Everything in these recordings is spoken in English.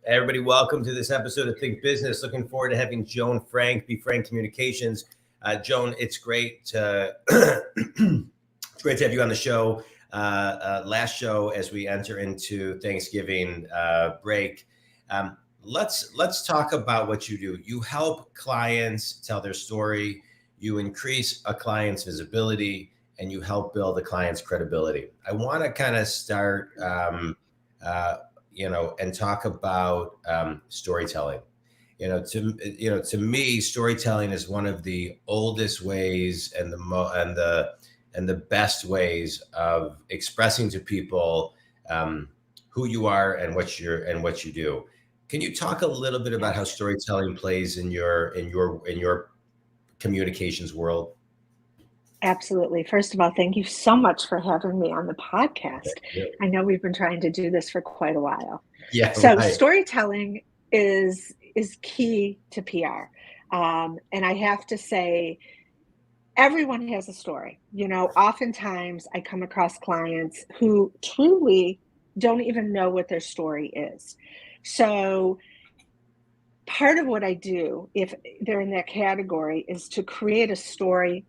Everybody, welcome to this episode of Think Business. Looking forward to having Joan Frank, Be Frank Communications. Joan, it's great to it's great to have you on the show. Last show as we enter into Thanksgiving break. Let's talk about what you do. You help clients tell their story. You increase a client's visibility, and you help build a client's credibility. I want to kind of start. And talk about storytelling. To me, storytelling is one of the oldest ways and the best ways of expressing to people who you are and what you do. Can you talk a little bit about how storytelling plays in your communications world? Absolutely. First of all, thank you so much for having me on the podcast. I know we've been trying to do this for quite a while. Yeah. So right. Storytelling is key to PR. And I have to say, everyone has a story. Oftentimes I come across clients who truly don't even know what their story is. So part of what I do, if they're in that category, is to create a story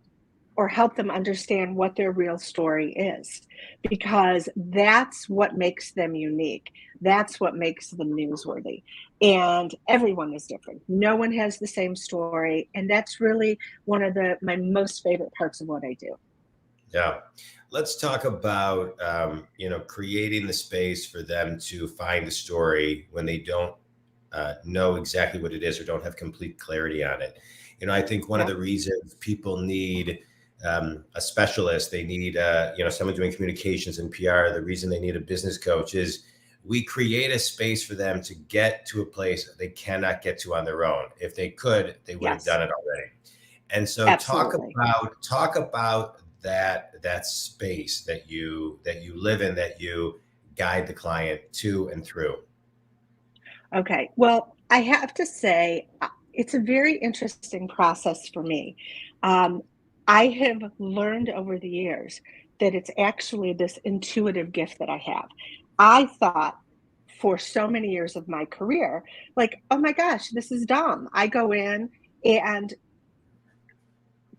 or help them understand what their real story is, because that's what makes them unique. That's what makes them newsworthy. And everyone is different. No one has the same story. And that's really one of my most favorite parts of what I do. Yeah. Let's talk about, creating the space for them to find a story when they don't know exactly what it is or don't have complete clarity on it. I think one of the reasons people need a specialist, they need, someone doing communications and PR. The reason they need a business coach is we create a space for them to get to a place they cannot get to on their own. If they could, they would have done it already. And so Absolutely. talk about that space that you live in, that you guide the client to and through. Okay. Well, I have to say, it's a very interesting process for me. I have learned over the years that it's actually this intuitive gift that I have. I thought for so many years of my career, like, oh my gosh, this is dumb. I go in and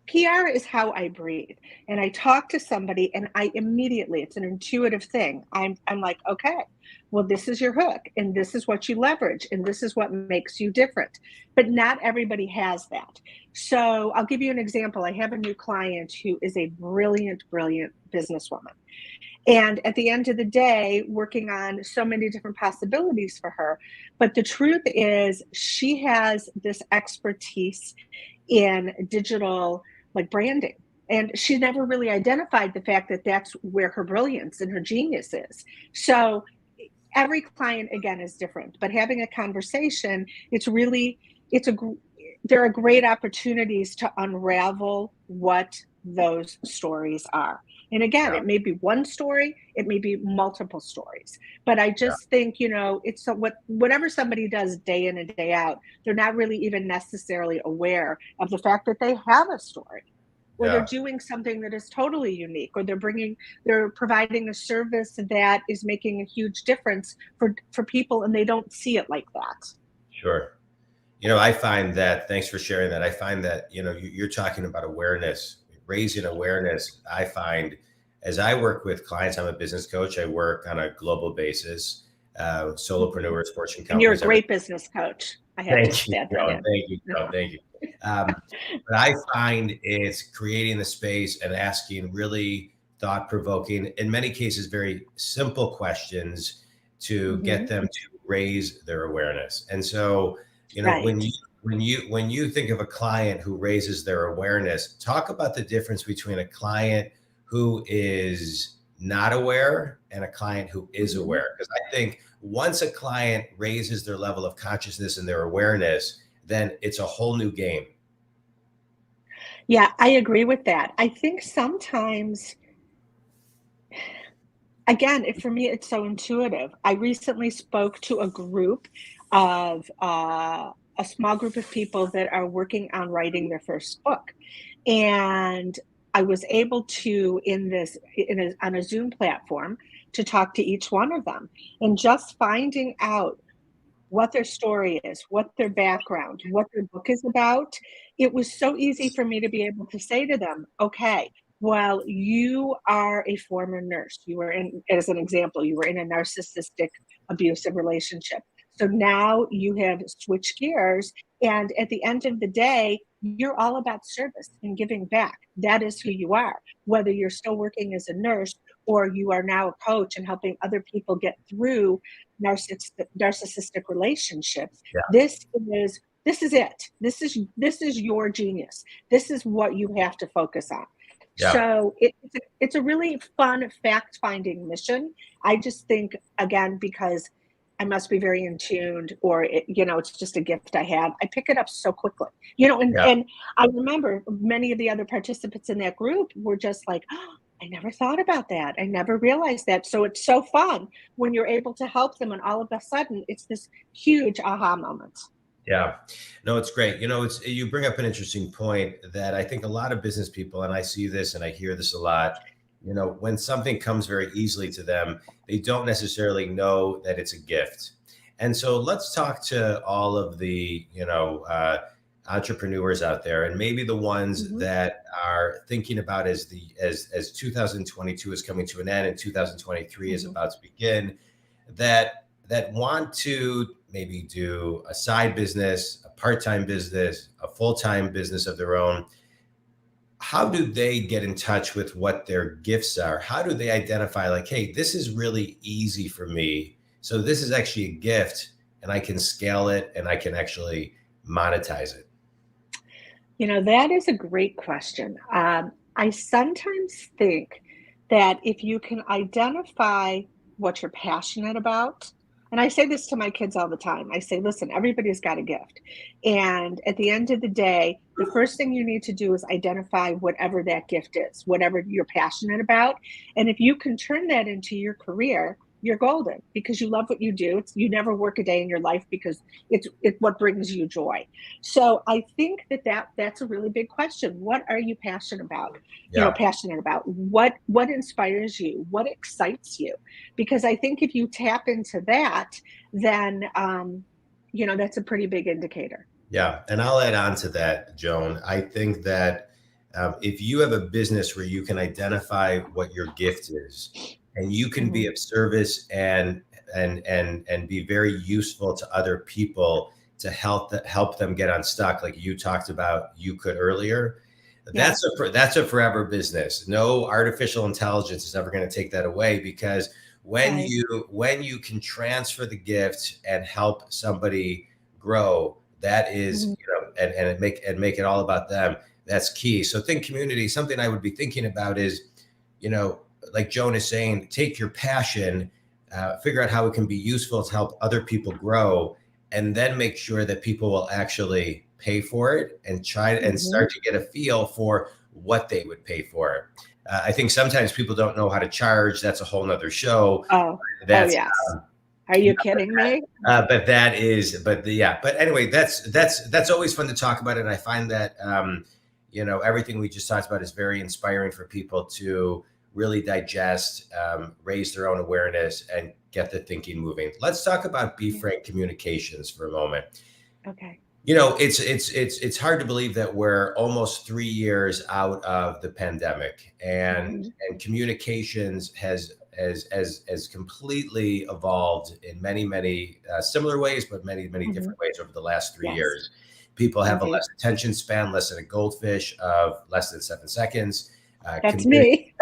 PR is how I breathe. And I talk to somebody and I immediately, it's an intuitive thing. I'm like, okay, well, this is your hook and this is what you leverage and this is what makes you different. But not everybody has that. So I'll give you an example. I have a new client who is a brilliant, brilliant businesswoman. And at the end of the day, working on so many different possibilities for her. But the truth is, she has this expertise in digital, like branding. And she never really identified the fact that that's where her brilliance and her genius is. So every client, again, is different. But having a conversation, there are great opportunities to unravel what those stories are. And again, it may be one story, it may be multiple stories. But I just think, it's whatever somebody does day in and day out, they're not really even necessarily aware of the fact that they have a story, or they're doing something that is totally unique, or they're providing a service that is making a huge difference for people, and they don't see it like that. Sure. I find that, thanks for sharing that. I find that, you're talking about awareness, raising awareness. I find as I work with clients, I'm a business coach. I work on a global basis, solopreneurs, Fortune companies. And you're a great business coach. I have to add that in. Thank you. But I find it's creating the space and asking really thought-provoking, in many cases, very simple questions to get them to raise their awareness. And so, when you think of a client who raises their awareness, talk about the difference between a client who is not aware and a client who is aware. Because I think once a client raises their level of consciousness and their awareness, then it's a whole new game. Yeah, I agree with that. I think sometimes, again, for me, it's so intuitive. I recently spoke to a group of a small group of people that are working on writing their first book. And I was able to, on a Zoom platform, to talk to each one of them, and just finding out what their story is, what their background, what their book is about, it was so easy for me to be able to say to them, okay, well, you are a former nurse. You were in, as an example, you were in a narcissistic, abusive relationship. So now you have switched gears. And at the end of the day, you're all about service and giving back. That is who you are. Whether you're still working as a nurse or you are now a coach and helping other people get through narcissistic relationships, Yeah. this is it. This is your genius. This is what you have to focus on. Yeah. So it's a really fun fact finding mission. I just think, again, because I must be very in tuned, or it's just a gift I have. I pick it up so quickly, and Yeah. and I remember many of the other participants in that group were just like, oh, I never thought about that. I never realized that. So it's so fun when you're able to help them, and all of a sudden it's this huge aha moment. Yeah. No, it's great. You bring up an interesting point that I think a lot of business people, and I see this and I hear this a lot, when something comes very easily to them, they don't necessarily know that it's a gift. And so let's talk to all of the, entrepreneurs out there, and maybe the ones Mhm. that are thinking about as 2022 is coming to an end and 2023 is Mhm. about to begin, that want to maybe do a side business, a part-time business, a full-time business of their own. How do they get in touch with what their gifts are? How do they identify, like, hey, this is really easy for me, so this is actually a gift and I can scale it and I can actually monetize it? That is a great question. I sometimes think that if you can identify what you're passionate about, and I say this to my kids all the time, I say, listen, everybody's got a gift. And at the end of the day, the first thing you need to do is identify whatever that gift is, whatever you're passionate about. And if you can turn that into your career, you're golden because you love what you do. You never work a day in your life because it's what brings you joy. So I think that's a really big question. What are you passionate about? Yeah. Passionate about what inspires you, what excites you? Because I think if you tap into that, then that's a pretty big indicator. Yeah, and I'll add on to that, Joan. I think that if you have a business where you can identify what your gift is, and you can be Mhm. of service and be very useful to other people to help them get unstuck, like you talked about, you could earlier. Yeah. That's a forever business. No artificial intelligence is ever going to take that away, because Right. when you can transfer the gift and help somebody grow, that is, Mhm. and make it all about them. That's key. So think community. Something I would be thinking about is, you know, like Joan is saying, take your passion, figure out how it can be useful to help other people grow, and then make sure that people will actually pay for it and try and Mhm. start to get a feel for what they would pay for it. I think sometimes people don't know how to charge. That's a whole nother show. Oh, That's yes. Are you kidding me? but that is, yeah. But anyway, that's always fun to talk about, and I find that everything we just talked about is very inspiring for people to really digest, raise their own awareness, and get the thinking moving. Let's talk about Be Yeah. Frank Communications for a moment. Okay. It's hard to believe that we're almost 3 years out of the pandemic, and Mhm. communications has completely evolved in many similar ways, but many Mhm. different ways over the last three Yes, years. People have a indeed. less attention span, less than a goldfish, of less than 7 seconds. That's Communi- me.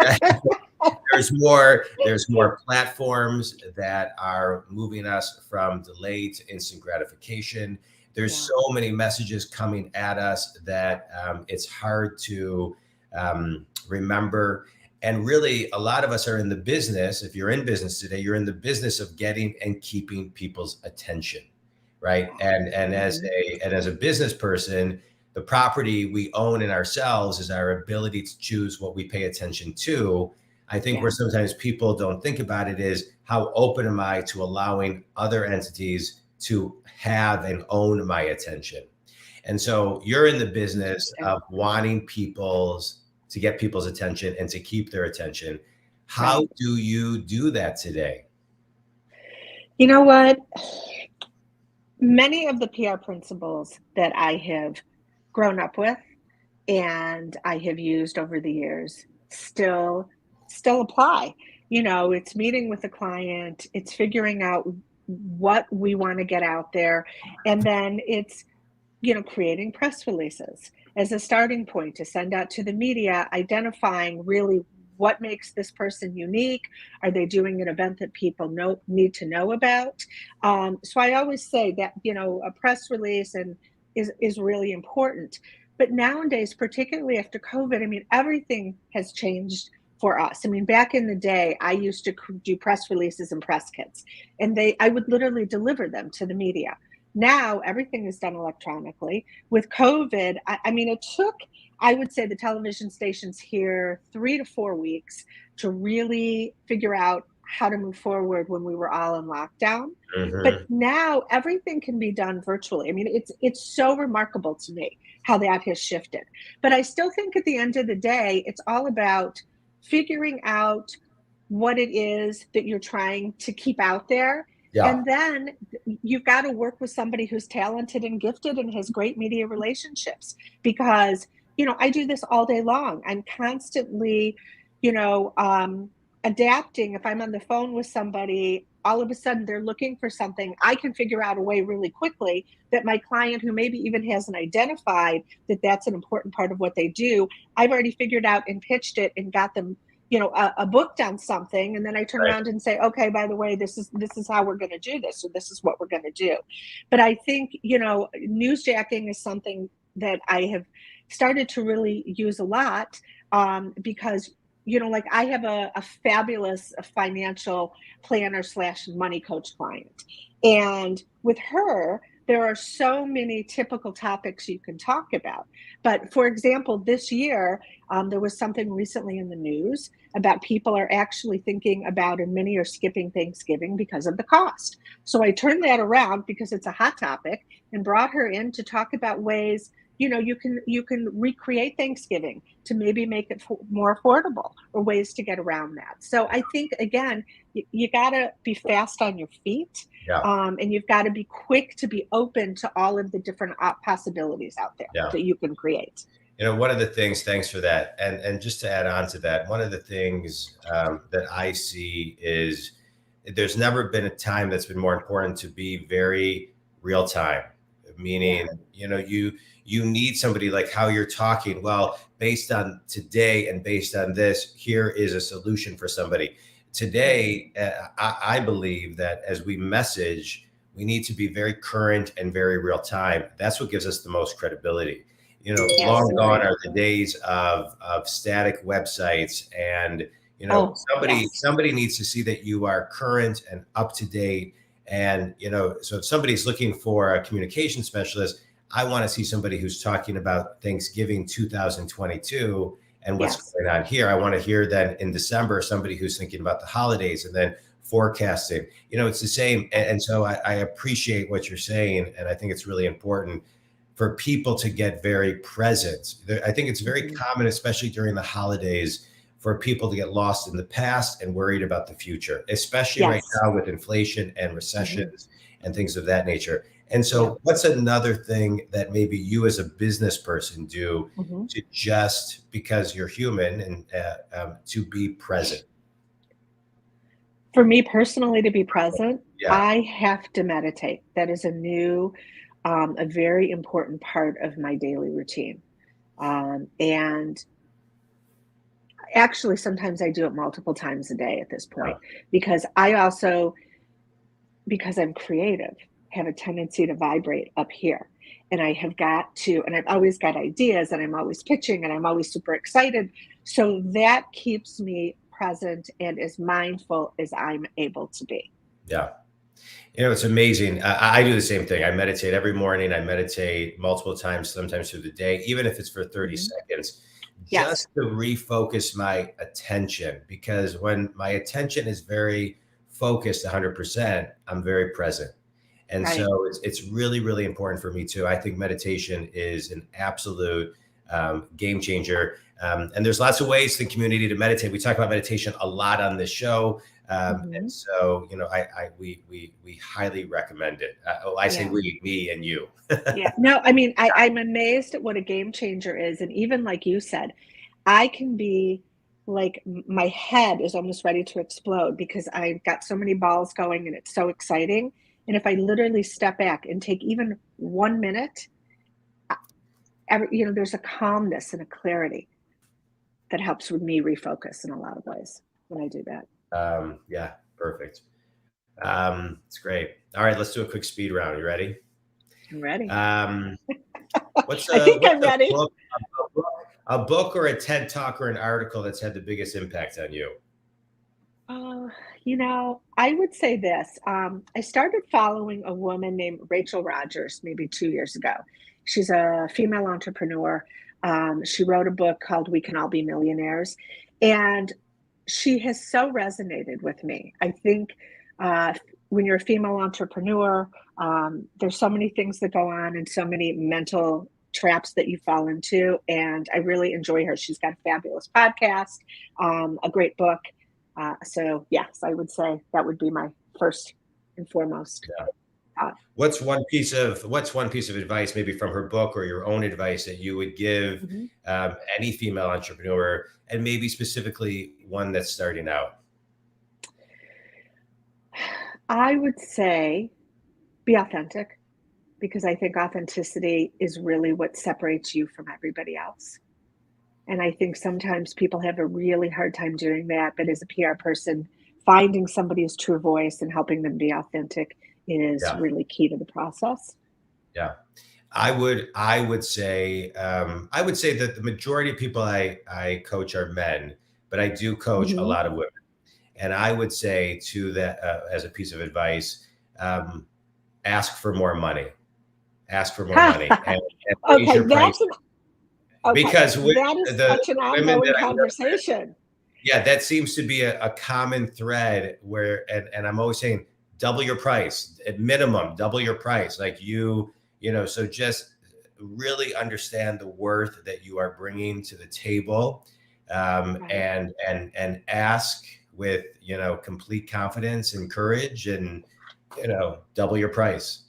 there's more platforms that are moving us from delay to instant gratification. There's Yeah. so many messages coming at us that it's hard to remember. And really, a lot of us are in the business. If you're in business today, you're in the business of getting and keeping people's attention, right? Mhm. And as a business person, the property we own in ourselves is our ability to choose what we pay attention to. I think where Yeah. sometimes people don't think about it is, how open am I to allowing other entities to have and own my attention? And so you're in the business Interesting. of wanting to get people's attention and to keep their attention. How Right. do you do that today? You know what? Many of the PR principles that I have grown up with and I have used over the years still apply. It's meeting with the client, it's figuring out what we want to get out there, and then it's creating press releases as a starting point to send out to the media, identifying really what makes this person unique. Are they doing an event that people need to know about? So I always say that a press release and is really important. But nowadays, particularly after COVID, I mean, everything has changed for us. I mean, back in the day, I used to do press releases and press kits, and I would literally deliver them to the media. Now everything is done electronically. With COVID, I mean, it took, I would say, the television stations here 3 to 4 weeks to really figure out how to move forward when we were all in lockdown. But Mhm. now everything can be done virtually. I mean, it's so remarkable to me how that has shifted. But I still think at the end of the day, it's all about figuring out what it is that you're trying to keep out there. Yeah. And then you've got to work with somebody who's talented and gifted and has great media relationships, because, I do this all day long. I'm constantly, you know, um, adapting. If I'm on the phone with somebody, all of a sudden they're looking for something, I can figure out a way really quickly that my client, who maybe even hasn't identified that that's an important part of what they do, I've already figured out and pitched it and got them a booked on something, and then I turn Right. around and say, okay, by the way, this is how we're going to do this, or this is what we're going to do. But I think newsjacking is something that I have started to really use a lot, because like I have a fabulous financial planner slash money coach client, and with her there are so many typical topics you can talk about. But for example, this year, there was something recently in the news about people are actually thinking about, and many are skipping Thanksgiving because of the cost. So I turned that around because it's a hot topic and brought her in to talk about ways you can recreate Thanksgiving to maybe make it more affordable, or ways to get around that. So I think, again, you got to be fast on your feet, Yeah. and you've got to be quick to be open to all of the different possibilities out there Yeah. that you can create. One of the things, thanks for that. And just to add on to that, one of the things that I see is there's never been a time that's been more important to be very real time. Meaning, you need somebody like how you're talking. Well, based on today and based on this, here is a solution for somebody. Today, I believe that as we message, we need to be very current and very real time. That's what gives us the most credibility. Long gone are the days of static websites, and Oh, somebody yes. somebody needs to see that you are current and up to date. And so if somebody's looking for a communication specialist, I want to see somebody who's talking about Thanksgiving 2022 and what's Yes. going on here. I want to hear then in December somebody who's thinking about the holidays and then forecasting. It's the same. And so I appreciate what you're saying, and I think it's really important for people to get very present. I think it's very Mhm. common, especially during the holidays, for people to get lost in the past and worried about the future, especially right Yes. now with inflation and Mhm. recessions and things of that nature. And Yeah. so, what's another thing that maybe you as a business person do Mhm. to just because you're human and to be present? For me personally, to be present, Yeah, I have to meditate. That is a very important part of my daily routine. And actually, sometimes I do it multiple times a day at this yeah, point, because because I'm creative, have a tendency to vibrate up here. And I have got to, and I've always got ideas, and I'm always pitching, and I'm always super excited. So that keeps me present and as mindful as I'm able to be. yeah. It's amazing. I do the same thing. I meditate every morning. I meditate multiple times, sometimes through the day, even if it's for 30 Mhm. seconds, Yes. just to refocus my attention. Because when my attention is very focused 100%, I'm very present. And Right. so it's really, really important for me too. I think meditation is an absolute game changer. And there's lots of ways in the community to meditate. We talk about meditation a lot on this show. And so, we highly recommend it. I say Yeah. we, me and you. Yeah. No, I mean, I'm amazed at what a game changer is. And even like you said, I can be like, my head is almost ready to explode because I've got so many balls going and it's so exciting. And if I literally step back and take even 1 minute, there's a calmness and a clarity that helps with me refocus in a lot of ways when I do that. Yeah, perfect. It's great. All right, let's do a quick speed round. You ready? I'm ready. What's I think I'm ready. A book or a TED Talk or an article that's had the biggest impact on you? I would say this. I started following a woman named Rachel Rogers maybe 2 years ago. She's a female entrepreneur. She wrote a book called We Can All Be Millionaires. And she has so resonated with me. I think when you're a female entrepreneur, there's so many things that go on and so many mental traps that you fall into. And I really enjoy her. She's got a fabulous podcast, a great book. So yes, I would say that would be my first and foremost. Yeah. What's one piece of advice, maybe from her book or your own advice, that you would give any female entrepreneur, and maybe specifically one that's starting out? I would say be authentic, because I think authenticity is really what separates you from everybody else. And I think sometimes people have a really hard time doing that. But as a PR person, finding somebody's true voice and helping them be authentic is really key to the process. Yeah. I would say that the majority of people I coach are men, but I do coach a lot of women. And I would say to that, as a piece of advice, ask for more money. Ask for more money and raise your price. Because that is such an ongoing conversation. That seems to be a common thread where, and I'm always saying, double your price at minimum, double your price. Like so just really understand the worth that you are bringing to the table, and ask with, complete confidence and courage, and, double your price.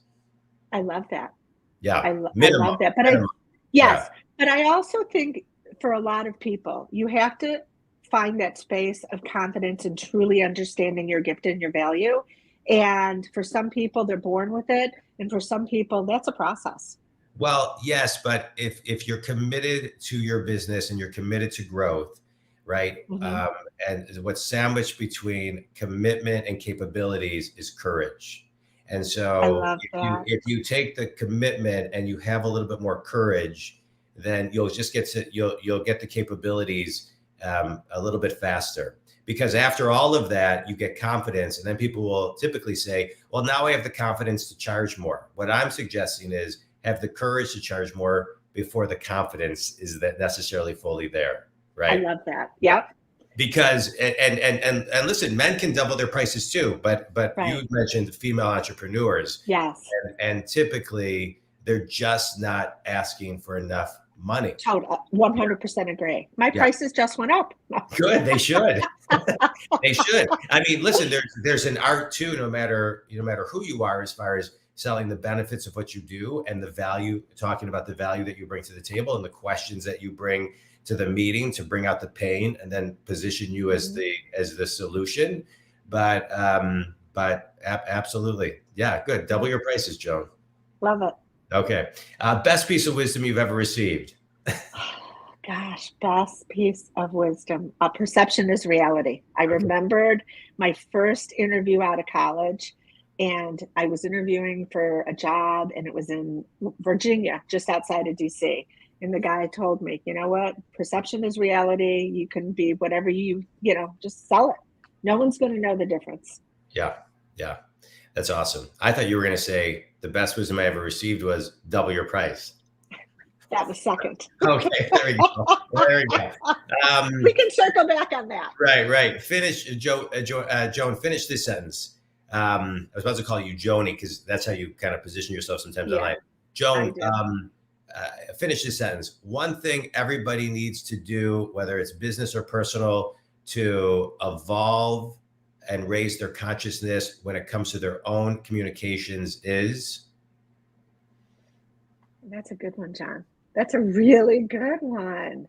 I love that. Yeah. I love that. But Yeah. But I also think for a lot of people, you have to find that space of confidence and truly understanding your gift and your value. And for some people, they're born with it. And for some people, that's a process. Well, yes, but if you're committed to your business and you're committed to growth, right? And what's sandwiched between commitment and capabilities is courage. And so if you take the commitment and you have a little bit more courage, then you'll get the capabilities a little bit faster. Because after all of that, you get confidence, and then people will typically say, well, now I have the confidence to charge more. What I'm suggesting is have the courage to charge more before the confidence is that necessarily fully there, right? I love that. Yep. Because and listen, men can double their prices too, but you mentioned female entrepreneurs. Yes. And typically they're just not asking for enough money. 100% agree. My prices just went up. Good, they should. They should. I mean, listen, there's an art too, no matter who you are, as far as selling the benefits of what you do and the value, talking about the value that you bring to the table and the questions that you bring to the meeting to bring out the pain and then position you as the solution. But absolutely. Yeah, good. Double your prices, Joan. Love it. Okay. Best piece of wisdom you've ever received? Gosh, best piece of wisdom. Perception is reality. I remembered my first interview out of college, and I was interviewing for a job, and it was in Virginia, just outside of DC. And the guy told me, you know what? Perception is reality. You can be whatever just sell it. No one's going to know the difference. Yeah. Yeah. That's awesome. I thought you were going to say the best wisdom I ever received was double your price. That was second. Okay, there we go. There we go. We can circle back on that. Right. Finish, Joan, finish this sentence. I was about to call you Joni because that's how you kind of position yourself sometimes online. Joan, finish this sentence. One thing everybody needs to do, whether it's business or personal, to evolve and raise their consciousness when it comes to their own communications is? That's a good one, John. That's a really good one.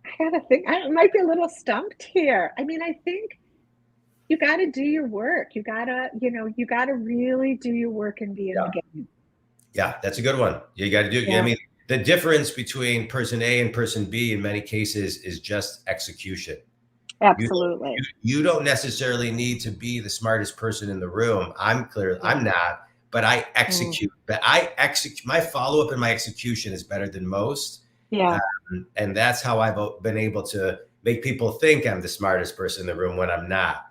I gotta think. I might be a little stumped here. I mean, I think you got to do your work. You got to really do your work and be in the game. Yeah, that's a good one. You got to do. Yeah. I mean, the difference between person A and person B in many cases is just execution. Absolutely. You don't necessarily need to be the smartest person in the room. I'm not, but I execute. But my follow-up and my execution is better than most. Yeah. And that's how I've been able to make people think I'm the smartest person in the room when I'm not.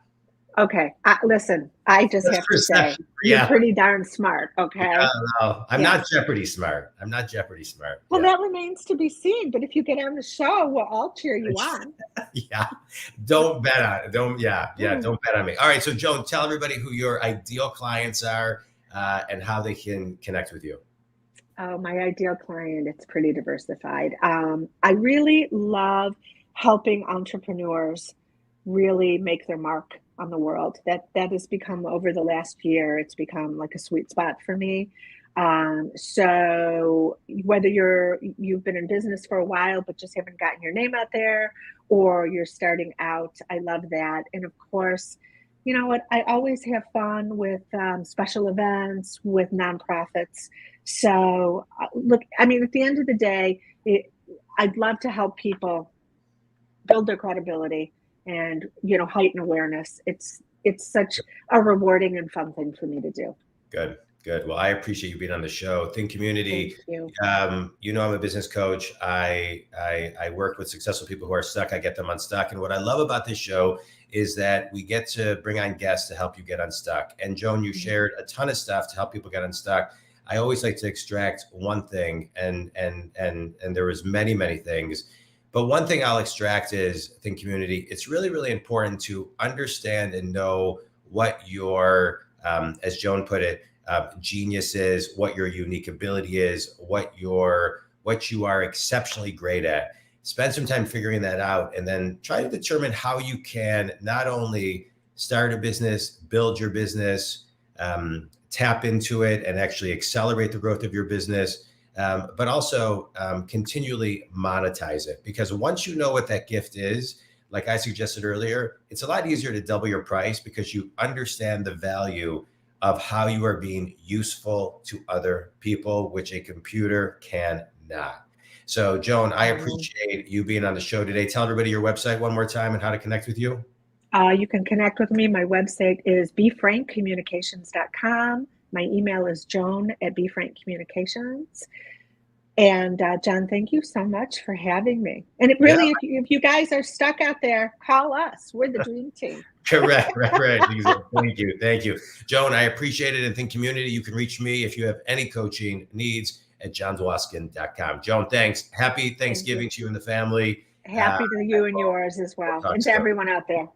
Okay. Listen, I just have to say, you're pretty darn smart. Okay. No, I'm not Jeopardy smart. I'm not Jeopardy smart. Well, that remains to be seen. But if you get on the show, we'll all cheer you on. Yeah. Don't bet on it. Don't bet on me. All right. So Joan, tell everybody who your ideal clients are and how they can connect with you. Oh, my ideal client, it's pretty diversified. I really love helping entrepreneurs really make their mark on the world. That has become, over the last year, it's become like a sweet spot for me. So whether you've been in business for a while but just haven't gotten your name out there, or you're starting out, I love that. And of course, you know what, I always have fun with special events, with nonprofits. So look, I mean, at the end of the day, I'd love to help people build their credibility and, heighten awareness. It's such a rewarding and fun thing for me to do. Good. Well, I appreciate you being on the show. Think Community. Thank you. I'm a business coach. I work with successful people who are stuck. I get them unstuck. And what I love about this show is that we get to bring on guests to help you get unstuck. And Joan, you shared a ton of stuff to help people get unstuck. I always like to extract one thing, and there was many, many things. But one thing I'll extract is, Think Community, it's really, really important to understand and know what your, as Joan put it, genius is, what your unique ability is, what you are exceptionally great at. Spend some time figuring that out, and then try to determine how you can not only start a business, build your business, tap into it and actually accelerate the growth of your business, but also continually monetize it. Because once you know what that gift is, like I suggested earlier, it's a lot easier to double your price because you understand the value of how you are being useful to other people, which a computer cannot. So Joan, I appreciate you being on the show today. Tell everybody your website one more time and how to connect with you. You can connect with me. My website is befrankcommunications.com. My email is joan@befrankcommunications. And John, thank you so much for having me. And it really, if you guys are stuck out there, call us. We're the dream team. Correct. Right. Thank you. Joan, I appreciate it. And Think Community, you can reach me if you have any coaching needs at johndwoskin.com. Joan, thanks. Happy Thanksgiving to you and the family. Happy to you and yours as well. And to everyone out there.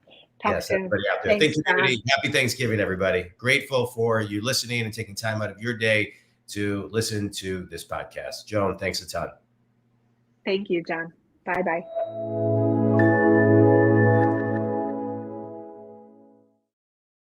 Yes, everybody out there. Thanks, Think Community. Happy Thanksgiving, everybody. Grateful for you listening and taking time out of your day to listen to this podcast. Joan, thanks a ton. Thank you, John. Bye-bye.